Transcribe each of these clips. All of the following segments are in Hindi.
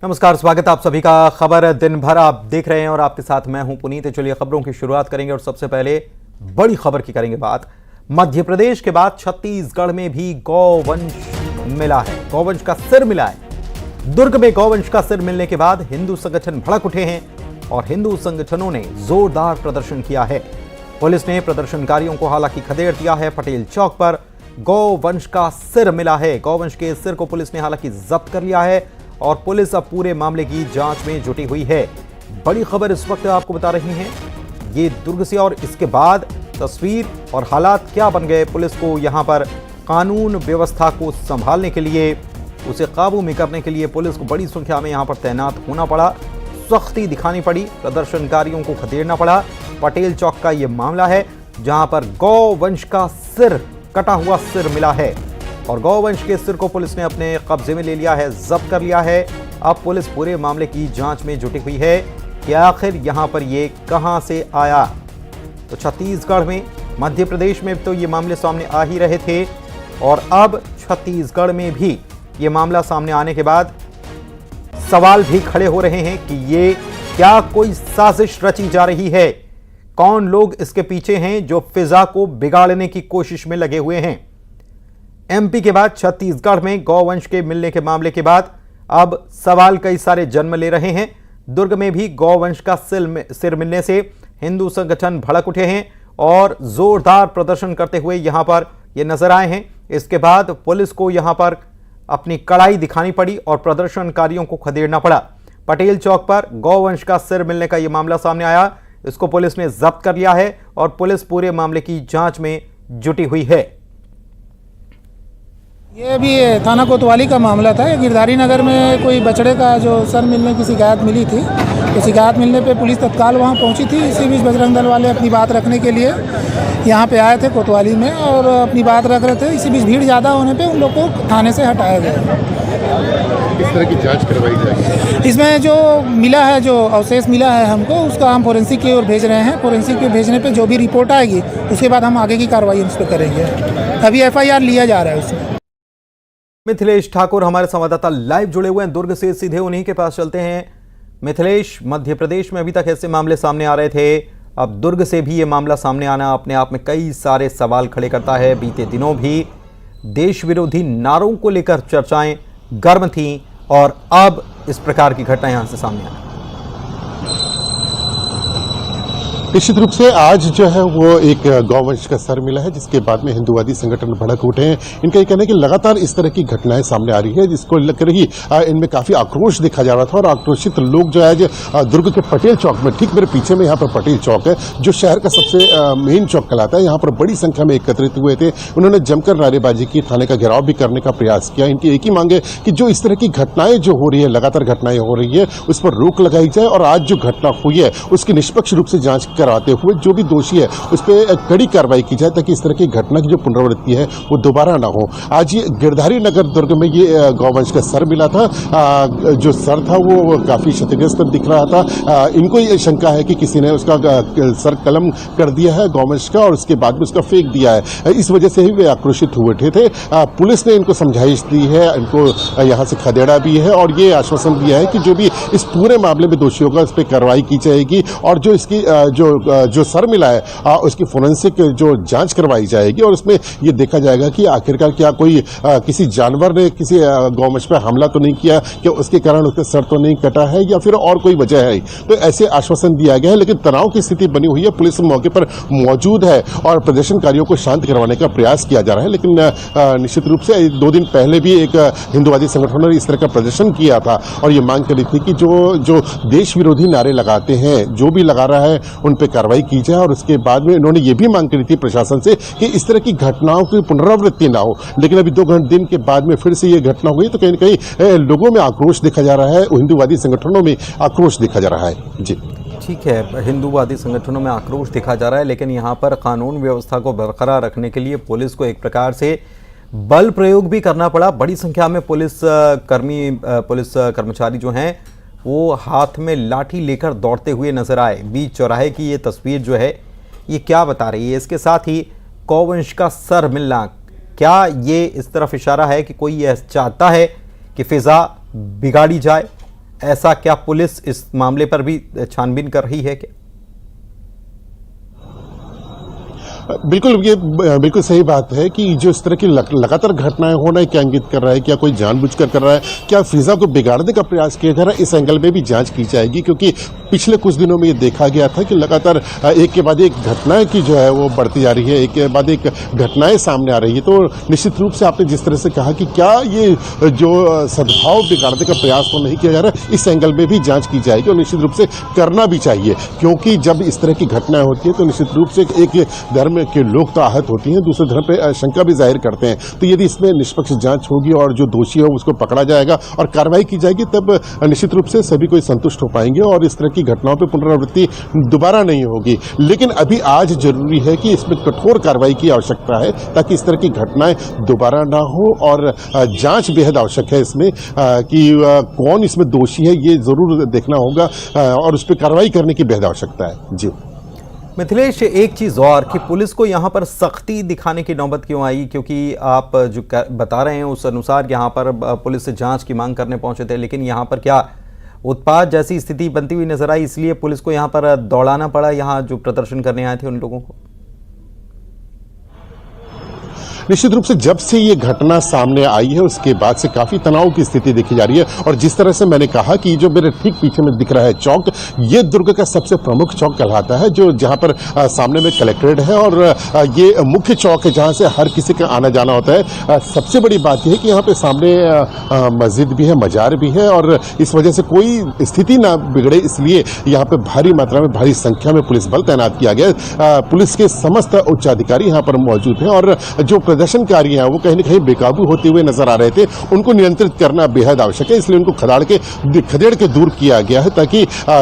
नमस्कार, स्वागत है आप सभी का खबर दिन भर आप देख रहे हैं और आपके साथ मैं हूं पुनीत। चलिए खबरों की शुरुआत करेंगे और सबसे पहले बड़ी खबर की करेंगे बात। मध्य प्रदेश के बाद छत्तीसगढ़ में भी गौवंश मिला है, गौवंश का सिर मिला है। दुर्ग में गौवंश का सिर मिलने के बाद हिंदू संगठन भड़क उठे हैं और हिंदू संगठनों ने जोरदार प्रदर्शन किया है। पुलिस ने प्रदर्शनकारियों को हालांकि खदेड़ दिया है। पटेल चौक पर गौवंश का सिर मिला है। गौवंश के सिर को पुलिस ने हालांकि जब्त कर लिया है और पुलिस अब पूरे मामले की जांच में जुटी हुई है। बड़ी खबर इस वक्त आपको बता रही हैं ये दुर्ग से, और इसके बाद तस्वीर और हालात क्या बन गए। पुलिस को यहां पर कानून व्यवस्था को संभालने के लिए, उसे काबू में करने के लिए पुलिस को बड़ी संख्या में यहां पर तैनात होना पड़ा, सख्ती दिखानी पड़ी, प्रदर्शनकारियों को खदेड़ना पड़ा। पटेल चौक का यह मामला है जहां पर गौवंश का सिर, कटा हुआ सिर मिला है और गौवंश के सिर को पुलिस ने अपने कब्जे में ले लिया है, जब्त कर लिया है। अब पुलिस पूरे मामले की जांच में जुटी हुई है कि आखिर यहां पर ये कहां से आया। तो छत्तीसगढ़ में, मध्य प्रदेश में तो ये मामले सामने आ ही रहे थे और अब छत्तीसगढ़ में भी ये मामला सामने आने के बाद सवाल भी खड़े हो रहे हैं कि ये क्या कोई साजिश रची जा रही है, कौन लोग इसके पीछे हैं जो फिजा को बिगाड़ने की कोशिश में लगे हुए हैं। एमपी के बाद छत्तीसगढ़ में गौवंश के मिलने के मामले के बाद अब सवाल कई सारे जन्म ले रहे हैं। दुर्ग में भी गौवंश का सिर मिलने से हिंदू संगठन भड़क उठे हैं और जोरदार प्रदर्शन करते हुए यहां पर ये नजर आए हैं। इसके बाद पुलिस को यहां पर अपनी कड़ाई दिखानी पड़ी और प्रदर्शनकारियों को खदेड़ना पड़ा। पटेल चौक पर गौवंश का सिर मिलने का यह मामला सामने आया, इसको पुलिस ने जब्त कर लिया है और पुलिस पूरे मामले की जांच में जुटी हुई है। ये भी थाना कोतवाली का मामला था। गिरधारी नगर में कोई बछड़े का जो सर मिलने की शिकायत मिली थी, तो शिकायत मिलने पे पुलिस तत्काल वहाँ पहुँची थी। इसी बीच बजरंग दल वाले अपनी बात रखने के लिए यहाँ पे आए थे कोतवाली में और अपनी बात रख रहे थे। इसी बीच भीड़ ज़्यादा होने पे उन लोग को थाने से हटाया गया। किस तरह की जांच करवाई जाएगी? इसमें जो मिला है, जो अवशेष मिला है हमको, उसका हम फोरेंसिक की ओर भेज रहे हैं। फोरेंसिक के भेजने पर जो भी रिपोर्ट आएगी उसके बाद हम आगे की कार्रवाई उस पर करेंगे। अभी FIR लिया जा रहा है उसमें। मिथिलेश ठाकुर हमारे संवाददाता लाइव जुड़े हुए हैं दुर्ग से, सीधे उन्हीं के पास चलते हैं। मिथिलेश, मध्य प्रदेश में अभी तक ऐसे मामले सामने आ रहे थे, अब दुर्ग से भी ये मामला सामने आना अपने आप में कई सारे सवाल खड़े करता है। बीते दिनों भी देश विरोधी नारों को लेकर चर्चाएं गर्म थीं और अब इस प्रकार की घटना यहां से सामने आई। निश्चित रूप से आज जो है वो एक गौवंश का सर मिला है, जिसके बाद में हिंदूवादी संगठन भड़क उठे हैं। इनका ये कहना है कि लगातार इस तरह की घटनाएं सामने आ रही है, जिसको लेकर ही इनमें काफी आक्रोश देखा जा रहा था। और आक्रोशित लोग जो है दुर्ग के पटेल चौक में, ठीक मेरे पीछे में यहाँ पर पटेल चौक है जो शहर का सबसे मेन चौक कहलाता है, यहाँ पर बड़ी संख्या में एकत्रित हुए थे। उन्होंने जमकर नारेबाजी की, थाने का घेराव भी करने का प्रयास किया। इनकी एक ही मांग है कि जो इस तरह की घटनाएं जो हो रही है, लगातार घटनाएं हो रही है, उस पर रोक लगाई जाए और आज जो घटना हुई है उसकी निष्पक्ष रूप से जांच कराते हुए जो भी दोषी है उस पर कड़ी कार्रवाई की जाए, ताकि इस तरह की घटना की जो पुनरावृत्ति है वो दोबारा ना हो। आज ये गिरधारी नगर दुर्ग में ये गौवंश का सर मिला था। जो सर था वो काफी क्षतिग्रस्त दिख रहा था। इनको ये शंका है कि किसी ने उसका सर कलम कर दिया है गौवंश का और उसके बाद में उसका फेंक दिया है। इस वजह से ही वे आक्रोशित हुए थे। पुलिस ने इनको समझाइश दी है, इनको यहाँ से खदेड़ा भी है और ये आश्वासन दिया है कि जो भी इस पूरे मामले में दोषी होगा उस पर कार्रवाई की जाएगी और जो इसकी जो सर मिला है उसकी फोरेंसिक जो जांच करवाई जाएगी और उसमें यह देखा जाएगा कि आखिरकार क्या कोई किसी जानवर ने किसी गौवंश पर हमला तो नहीं किया, क्या उसके कारण उसका सर तो नहीं कटा है या फिर और कोई वजह है। तो ऐसे आश्वासन दिया गया है, लेकिन तनाव की स्थिति बनी हुई है। पुलिस मौके पर मौजूद है और प्रदर्शनकारियों को शांत करवाने का प्रयास किया जा रहा है। लेकिन निश्चित रूप से 2 दिन पहले भी एक हिंदूवादी संगठनों ने इस तरह का प्रदर्शन किया था और ये मांग करी थी कि जो देश विरोधी नारे लगाते हैं, जो भी लगा रहा है उन पर कार्रवाई की जाए। और उसके बाद में इन्होंने ये भी मांग करी थी प्रशासन से कि इस तरह की घटनाओं की पुनरावृत्ति ना हो। लेकिन अभी 2 दिन के बाद में फिर से ये घटना हुई, तो कहीं न कहीं लोगों में आक्रोश देखा जा रहा है, हिंदूवादी संगठनों में आक्रोश देखा जा रहा है। जी ठीक है, हिंदूवादी संगठनों में आक्रोश देखा जा रहा है, लेकिन यहाँ पर कानून व्यवस्था को बरकरार रखने के लिए पुलिस को एक प्रकार से बल प्रयोग भी करना पड़ा। बड़ी संख्या में पुलिस कर्मचारी जो हैं वो हाथ में लाठी लेकर दौड़ते हुए नजर आए। बीच चौराहे की ये तस्वीर जो है ये क्या बता रही है? इसके साथ ही गौवंश का सर मिलना, क्या ये इस तरफ इशारा है कि कोई यह चाहता है कि फिजा बिगाड़ी जाए, ऐसा क्या पुलिस इस मामले पर भी छानबीन कर रही है क्या? बिल्कुल, ये बिल्कुल सही बात है कि जो इस तरह की लगातार घटनाएं होना क्या इंगित कर रहा है, क्या कोई जानबूझकर कर रहा है, क्या फिजा को बिगाड़ने का प्रयास किया जा रहा है, इस एंगल में भी जांच की जाएगी। क्योंकि पिछले कुछ दिनों में ये देखा गया था कि लगातार एक के बाद एक घटनाएं की जो है वो बढ़ती जा रही है, एक के बाद एक घटनाएं सामने आ रही है। तो निश्चित रूप से आपने जिस तरह से कहा कि क्या ये जो सद्भाव बिगाड़ने का प्रयास तो नहीं किया जा रहा है, इस एंगल में भी जांच की जाएगी और निश्चित रूप से करना भी चाहिए। क्योंकि जब इस तरह की घटनाएं होती है तो निश्चित रूप से एक धर्म के लोग तो आहत होती हैं, दूसरे धर्म पे शंका भी जाहिर करते हैं। तो यदि इसमें निष्पक्ष जांच होगी और जो दोषी है उसको पकड़ा जाएगा और कार्रवाई की जाएगी, तब निश्चित रूप से सभी कोई संतुष्ट हो पाएंगे और इस तरह की घटनाओं पे पुनरावृत्ति दोबारा नहीं होगी। लेकिन अभी आज जरूरी है कि इसमें कठोर कार्रवाई की आवश्यकता है ताकि इस तरह की घटनाएं दोबारा ना हो और जांच बेहद आवश्यक है इसमें कि कौन इसमें दोषी है, ये जरूर देखना होगा और उस पर कार्रवाई करने की बेहद आवश्यकता है। जी मिथिलेश, एक चीज़ और कि पुलिस को यहाँ पर सख्ती दिखाने की नौबत क्यों आई? क्योंकि आप जो बता रहे हैं उस अनुसार यहाँ पर पुलिस से जांच की मांग करने पहुंचे थे, लेकिन यहाँ पर क्या उत्पात जैसी स्थिति बनती हुई नजर आई, इसलिए पुलिस को यहाँ पर दौड़ाना पड़ा यहाँ जो प्रदर्शन करने आए थे उन लोगों को? निश्चित रूप से जब से ये घटना सामने आई है उसके बाद से काफी तनाव की स्थिति देखी जा रही है। और जिस तरह से मैंने कहा कि जो मेरे ठीक पीछे में दिख रहा है चौक, ये दुर्ग का सबसे प्रमुख चौक कहलाता है, जो जहां पर सामने में कलेक्ट्रेट है और ये मुख्य चौक है जहां से हर किसी का आना जाना होता है। सबसे बड़ी बात यह है कि यहाँ पे सामने मस्जिद भी है, मजार भी है और इस वजह से कोई स्थिति ना बिगड़े इसलिए यहाँ पे भारी मात्रा में, भारी संख्या में पुलिस बल तैनात किया गया। पुलिस के समस्त उच्चाधिकारी यहाँ पर मौजूद हैं और जो प्रदर्शनकारी हैं वो कहीं न कहीं बेकाबू होते हुए नजर आ रहे थे, उनको नियंत्रित करना बेहद आवश्यक है, इसलिए उनको खदेड़ के दूर किया गया है ताकि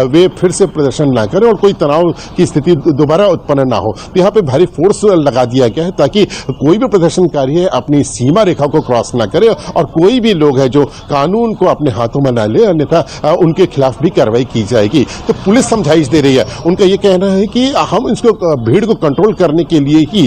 वे फिर से प्रदर्शन ना करें और कोई तनाव की स्थिति दोबारा उत्पन्न ना हो। तो यहाँ पे भारी फोर्स लगा दिया गया है ताकि कोई भी प्रदर्शनकारी है अपनी सीमा रेखा को क्रॉस ना करे और कोई भी लोग है जो कानून को अपने हाथों में ना ले, अन्यथा उनके खिलाफ भी कार्रवाई की जाएगी। तो पुलिस समझाइश दे रही है, उनका ये कहना है कि हम इसको भीड़ को कंट्रोल करने के लिए ही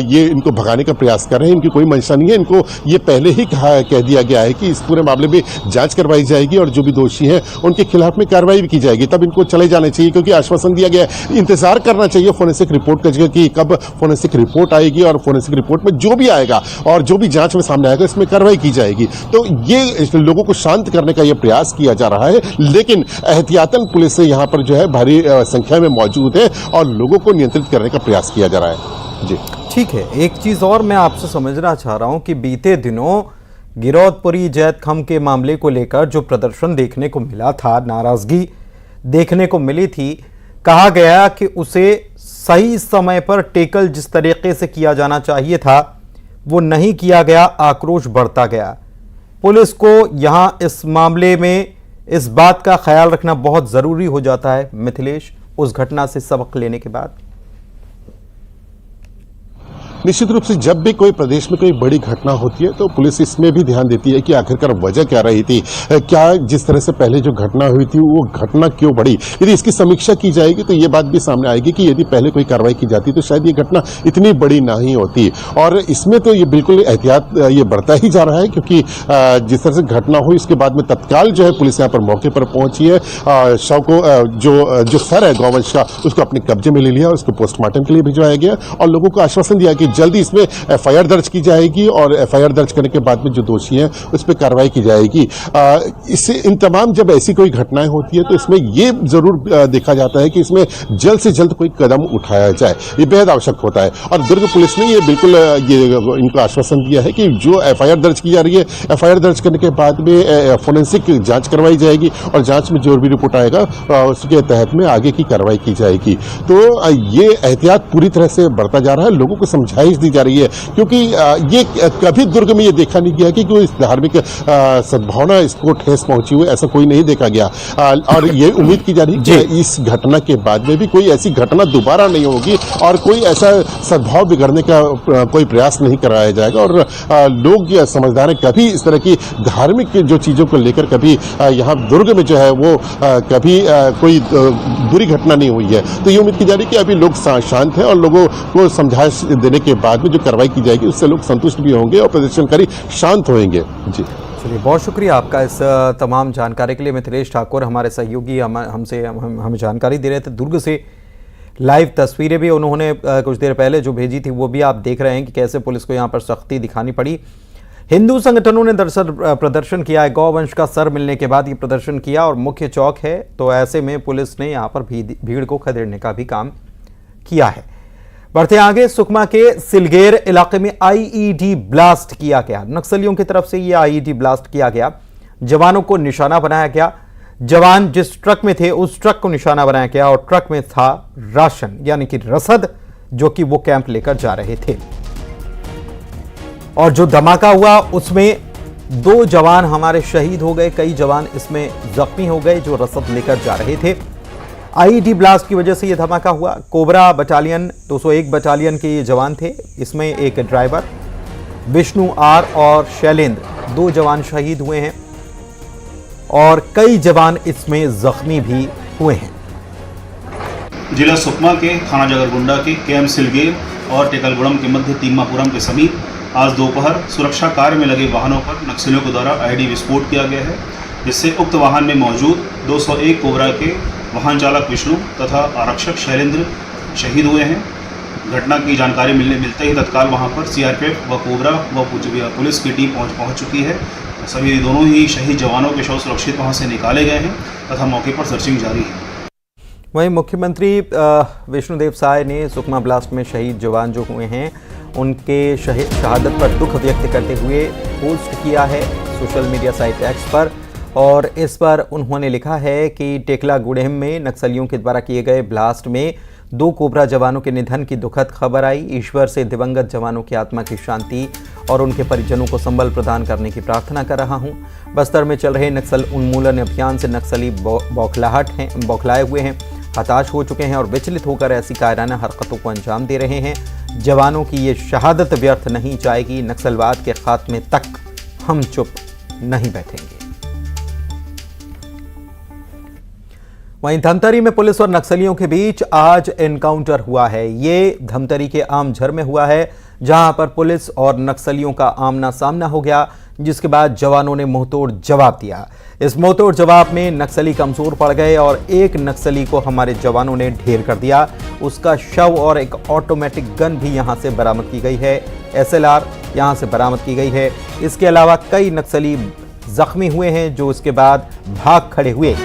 ये इनको भगाने का प्रयास कर रहे हैं, इनकी कोई मंशा नहीं है। इनको ये पहले ही कह दिया गया है कि इस पूरे मामले में जांच करवाई जाएगी और जो भी दोषी हैं उनके खिलाफ में कार्रवाई भी की जाएगी, तब इनको चले जाने चाहिए क्योंकि आश्वासन दिया गया है। इंतजार करना चाहिए फोरेंसिक रिपोर्ट का कि कब फोरेंसिक रिपोर्ट आएगी और फोरेंसिक रिपोर्ट में जो भी आएगा और जो भी जांच में सामने आएगा इसमें कार्रवाई की जाएगी। तो ये लोगों को शांत करने का ये प्रयास किया जा रहा है, लेकिन एहतियातन पुलिस यहाँ पर जो है भारी संख्या में मौजूद है और लोगों को नियंत्रित करने का प्रयास किया जा रहा है। जी ठीक है, एक चीज़ और मैं आपसे समझना चाह रहा हूं कि बीते दिनों गिरौदपुरी जैत खम के मामले को लेकर जो प्रदर्शन देखने को मिला था, नाराजगी देखने को मिली थी, कहा गया कि उसे सही समय पर टेकल जिस तरीके से किया जाना चाहिए था वो नहीं किया गया, आक्रोश बढ़ता गया। पुलिस को यहां इस मामले में इस बात का ख्याल रखना बहुत ज़रूरी हो जाता है मिथिलेश, उस घटना से सबक लेने के बाद। निश्चित रूप से जब भी कोई प्रदेश में कोई बड़ी घटना होती है तो पुलिस इसमें भी ध्यान देती है कि आखिरकार वजह क्या रही थी, क्या जिस तरह से पहले जो घटना हुई थी वो घटना क्यों बढ़ी। यदि इसकी समीक्षा की जाएगी तो ये बात भी सामने आएगी कि यदि पहले कोई कार्रवाई की जाती तो शायद ये घटना इतनी बड़ी ना ही होती। और इसमें तो ये बिल्कुल एहतियात ये बढ़ता ही जा रहा है क्योंकि जिस तरह से घटना हुई उसके बाद में तत्काल जो है पुलिस यहाँ पर मौके पर पहुंची है, शव को जो सर है गौवंश का उसको अपने कब्जे में ले लिया, उसको पोस्टमार्टम के लिए भिजवाया गया और लोगों को आश्वासन दिया कि जल्दी इसमें एफआईआर दर्ज की जाएगी और एफआईआर दर्ज करने के बाद में जो दोषी हैं उस पर कार्रवाई की जाएगी। इससे इन तमाम जब ऐसी कोई घटनाएं होती है तो इसमें ये जरूर देखा जाता है कि इसमें जल्द से जल्द कोई कदम उठाया जाए, ये बेहद आवश्यक होता है। और दुर्ग पुलिस ने ये बिल्कुल इनको आश्वासन दिया है कि जो एफआईआर दर्ज की जा रही है, एफआईआर दर्ज करने के बाद में फोरेंसिक जांच करवाई जाएगी और जांच में जो भी रिपोर्ट आएगा उसके तहत में आगे की कार्रवाई की जाएगी। तो ये एहतियात पूरी तरह से बढ़ता जा रहा है, लोगों को समझाइश दी जा रही है क्योंकि ये कभी दुर्ग में ये देखा नहीं गया कि कोई धार्मिक सद्भावना इसको ठेस पहुंची हुई, ऐसा कोई नहीं देखा गया। और ये उम्मीद की जा रही है कि इस घटना के बाद में भी कोई ऐसी घटना दोबारा नहीं होगी और कोई ऐसा सद्भाव बिगड़ने का कोई प्रयास नहीं कराया जाएगा। और लोग समझदार हैं, कभी इस तरह की धार्मिक जो चीजों को लेकर कभी यहाँ दुर्ग में जो है वो कभी कोई बुरी घटना नहीं हुई है। तो ये उम्मीद की जा रही है कि अभी लोग शांत हैं और लोगों को समझाइश देने के बाद में जो कार्रवाई की जाएगी उससे लोग संतुष्ट भी होंगे और प्रदर्शनकारी शांत होंगे। जी चलिए, बहुत शुक्रिया आपका इस तमाम जानकारी के लिए। मिथिलेश ठाकुर हमारे सहयोगी हमें जानकारी दे रहे थे दुर्ग से। लाइव तस्वीरें भी उन्होंने कुछ देर पहले जो भेजी थी वो भी आप देख रहे हैं कि कैसे पुलिस को यहाँ पर सख्ती दिखानी पड़ी। हिंदू संगठनों ने दरअसल प्रदर्शन किया है, गौवंश का सर मिलने के बाद ये प्रदर्शन किया और मुख्य चौक है, तो ऐसे में पुलिस ने यहाँ पर भीड़ को खदेड़ने का भी काम किया है। बढ़ते आगे, सुकमा के सिलगेर इलाके में आईईडी ब्लास्ट किया गया। नक्सलियों की तरफ से यह आईईडी ब्लास्ट किया गया, जवानों को निशाना बनाया गया। जवान जिस ट्रक में थे उस ट्रक को निशाना बनाया गया और ट्रक में था राशन यानी कि रसद, जो कि वो कैंप लेकर जा रहे थे। और जो धमाका हुआ उसमें 2 जवान हमारे शहीद हो गए, कई जवान इसमें जख्मी हो गए जो रसद लेकर जा रहे थे। आईईडी ब्लास्ट की वजह से यह धमाका हुआ। कोबरा बटालियन 201 बटालियन के ये जवान थे, इसमें एक ड्राइवर विष्णु आर और शैलेंद्र 2 जवान शहीद हुए हैं और कई जवान इसमें जख्मी भी हुए हैं। जिला सुकमा के थाना जगरगुंडा के कैंप सिलगेर और टेकलगुड़म के मध्य तीमापुरम के समीप आज दोपहर सुरक्षा कार्य में लगे वाहनों पर नक्सलियों के द्वारा आईईडी विस्फोट किया गया है, जिससे उक्त वाहन में मौजूद 201 कोबरा के वाहन चालक विष्णु तथा आरक्षक शैलेंद्र शहीद हुए हैं। घटना की जानकारी मिलते ही तत्काल वहां पर सीआरपीएफ व कोबरा व पुलिस की टीम पहुंच चुकी है। सभी दोनों ही शहीद जवानों के शव सुरक्षित वहां से निकाले गए हैं तथा मौके पर सर्चिंग जारी है। वहीं मुख्यमंत्री विष्णुदेव साय ने सुकमा ब्लास्ट में शहीद जवान जो हुए हैं उनके शहादत पर दुख व्यक्त करते हुए पोस्ट किया है सोशल मीडिया साइट एक्स पर, और इस पर उन्होंने लिखा है कि टेकलागुड़ेम में नक्सलियों के द्वारा किए गए ब्लास्ट में 2 कोबरा जवानों के निधन की दुखद खबर आई। ईश्वर से दिवंगत जवानों की आत्मा की शांति और उनके परिजनों को संबल प्रदान करने की प्रार्थना कर रहा हूं। बस्तर में चल रहे नक्सल उन्मूलन अभियान से नक्सली बौखलाए हुए हैं, हताश हो चुके हैं और विचलित होकर ऐसी कायराना हरकतों को अंजाम दे रहे हैं। जवानों की ये शहादत व्यर्थ नहीं जाएगी, नक्सलवाद के खात्मे तक हम चुप नहीं बैठेंगे। वहीं धमतरी में पुलिस और नक्सलियों के बीच आज एनकाउंटर हुआ है। ये धमतरी के आमझर में हुआ है, जहां पर पुलिस और नक्सलियों का आमना सामना हो गया, जिसके बाद जवानों ने मुंहतोड़ जवाब दिया। इस मुंहतोड़ जवाब में नक्सली कमजोर पड़ गए और एक नक्सली को हमारे जवानों ने ढेर कर दिया। उसका शव और एक ऑटोमेटिक गन भी यहां से बरामद की गई है, SLR यहां से बरामद की गई है। इसके अलावा कई नक्सली जख्मी हुए हैं जो इसके बाद भाग खड़े हुए।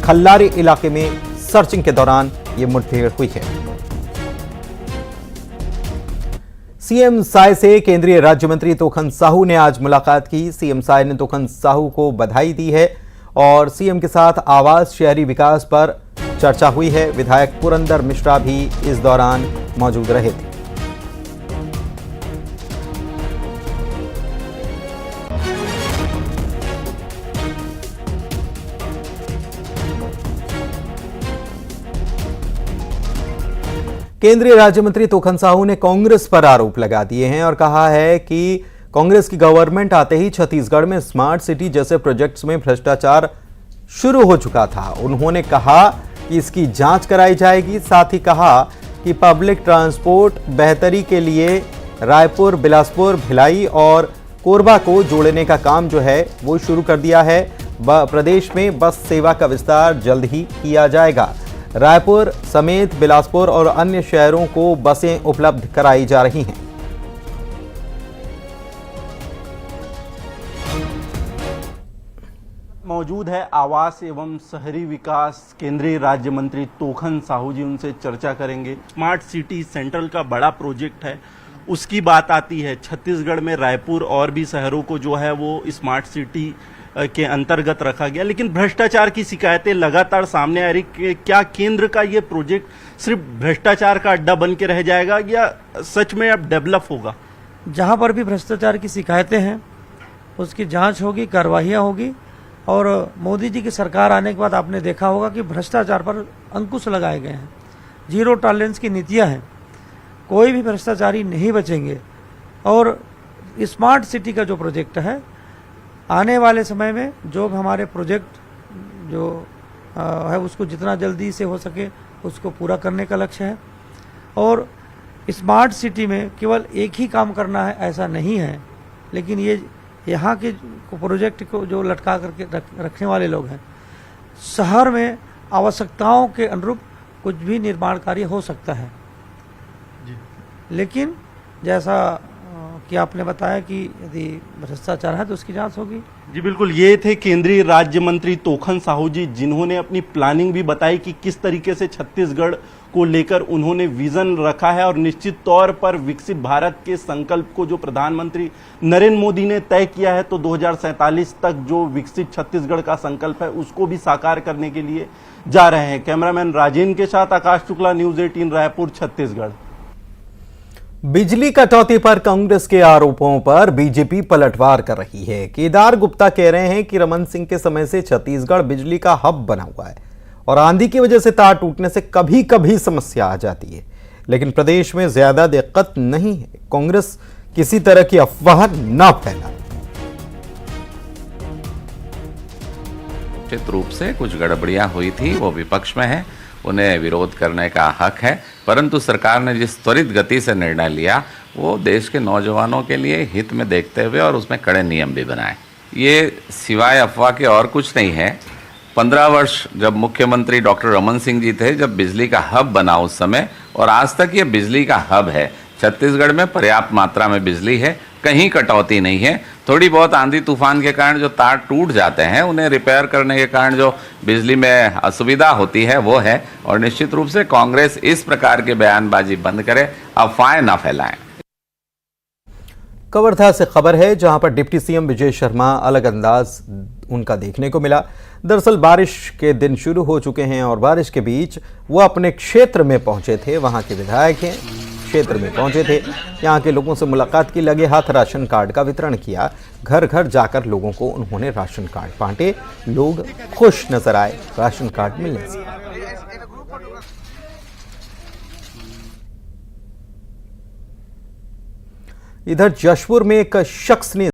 खल्लारी इलाके में सर्चिंग के दौरान ये मुठभेड़ हुई है। सीएम साय से केंद्रीय राज्य मंत्री तोखन साहू ने आज मुलाकात की। सीएम साय ने तोखन साहू को बधाई दी है और सीएम के साथ आवास शहरी विकास पर चर्चा हुई है। विधायक पुरंदर मिश्रा भी इस दौरान मौजूद रहे थे। केंद्रीय राज्य मंत्री तोखन साहू ने कांग्रेस पर आरोप लगा दिए हैं और कहा है कि कांग्रेस की गवर्नमेंट आते ही छत्तीसगढ़ में स्मार्ट सिटी जैसे प्रोजेक्ट्स में भ्रष्टाचार शुरू हो चुका था। उन्होंने कहा कि इसकी जांच कराई जाएगी। साथ ही कहा कि पब्लिक ट्रांसपोर्ट बेहतरी के लिए रायपुर, बिलासपुर, भिलाई और कोरबा को जोड़ने का काम जो है वो शुरू कर दिया है। प्रदेश में बस सेवा का विस्तार जल्द ही किया जाएगा। रायपुर समेत बिलासपुर और अन्य शहरों को बसें उपलब्ध कराई जा रही हैं। मौजूद है आवास एवं शहरी विकास केंद्रीय राज्य मंत्री तोखन साहू जी, उनसे चर्चा करेंगे। स्मार्ट सिटी सेंट्रल का बड़ा प्रोजेक्ट है, उसकी बात आती है। छत्तीसगढ़ में रायपुर और भी शहरों को जो है वो स्मार्ट सिटी के अंतर्गत रखा गया, लेकिन भ्रष्टाचार की शिकायतें लगातार सामने आ रही। क्या केंद्र का ये प्रोजेक्ट सिर्फ भ्रष्टाचार का अड्डा बन के रह जाएगा या सच में अब डेवलप होगा? जहां पर भी भ्रष्टाचार की शिकायतें हैं उसकी जांच होगी, कार्रवाइयाँ होगी। और मोदी जी की सरकार आने के बाद आपने देखा होगा कि भ्रष्टाचार पर अंकुश लगाए गए हैं, 0 टॉलरेंस की नीतियाँ हैं, कोई भी भ्रष्टाचारी नहीं बचेंगे। और स्मार्ट सिटी का जो प्रोजेक्ट है, आने वाले समय में जो हमारे प्रोजेक्ट जो है उसको जितना जल्दी से हो सके उसको पूरा करने का लक्ष्य है। और स्मार्ट सिटी में केवल एक ही काम करना है ऐसा नहीं है, लेकिन ये यहाँ के प्रोजेक्ट को जो लटका करके रखने वाले लोग हैं, शहर में आवश्यकताओं के अनुरूप कुछ भी निर्माण कार्य हो सकता है, लेकिन जैसा कि आपने बताया कि यदि भ्रष्टाचार है तो उसकी जांच होगी। जी बिल्कुल, ये थे केंद्रीय राज्य मंत्री तोखन साहू जी, जिन्होंने अपनी प्लानिंग भी बताई कि किस तरीके से छत्तीसगढ़ को लेकर उन्होंने विजन रखा है और निश्चित तौर पर विकसित भारत के संकल्प को जो प्रधानमंत्री नरेंद्र मोदी ने तय किया है, तो 2047 तक जो विकसित छत्तीसगढ़ का संकल्प है उसको भी साकार करने के लिए जा रहे हैं। कैमरामैन राजेंद्र के साथ आकाश शुक्ला, न्यूज 18 रायपुर, छत्तीसगढ़। बिजली कटौती पर कांग्रेस के आरोपों पर बीजेपी पलटवार कर रही है। केदार गुप्ता कह रहे हैं कि रमन सिंह के समय से छत्तीसगढ़ बिजली का हब बना हुआ है और आंधी की वजह से तार टूटने से कभी कभी समस्या आ जाती है, लेकिन प्रदेश में ज्यादा दिक्कत नहीं है। कांग्रेस किसी तरह की अफवाह न फैलाए। निश्चित रूप से कुछ गड़बड़ियां हुई थी, वो विपक्ष में है, उन्हें विरोध करने का हक है, परंतु सरकार ने जिस त्वरित गति से निर्णय लिया वो देश के नौजवानों के लिए हित में देखते हुए और उसमें कड़े नियम भी बनाए। ये सिवाय अफवाह के और कुछ नहीं है। 15 वर्ष जब मुख्यमंत्री डॉक्टर रमन सिंह जी थे, जब बिजली का हब बना उस समय, और आज तक ये बिजली का हब है। छत्तीसगढ़ में पर्याप्त मात्रा में बिजली है, कहीं कटौती नहीं है। थोड़ी बहुत आंधी तूफान के कारण जो तार टूट जाते हैं, उन्हें रिपेयर करने के कारण जो बिजली में असुविधा होती है वो है, और निश्चित रूप से कांग्रेस इस प्रकार के बयानबाजी बंद करे, अफवाहें ना फैलाएं। कवर्धा से खबर है, जहां पर डिप्टी सीएम विजय शर्मा अलग अंदाज उनका देखने को मिला। दरअसल बारिश के दिन शुरू हो चुके हैं और बारिश के बीच वो अपने क्षेत्र में पहुंचे थे। वहां के विधायक हैं, क्षेत्र में पहुंचे थे, यहां के लोगों से मुलाकात की, लगे हाथ राशन कार्ड का वितरण किया। घर घर जाकर लोगों को उन्होंने राशन कार्ड बांटे। लोग खुश नजर आए राशन कार्ड मिलने से। इधर जशपुर में एक शख्स ने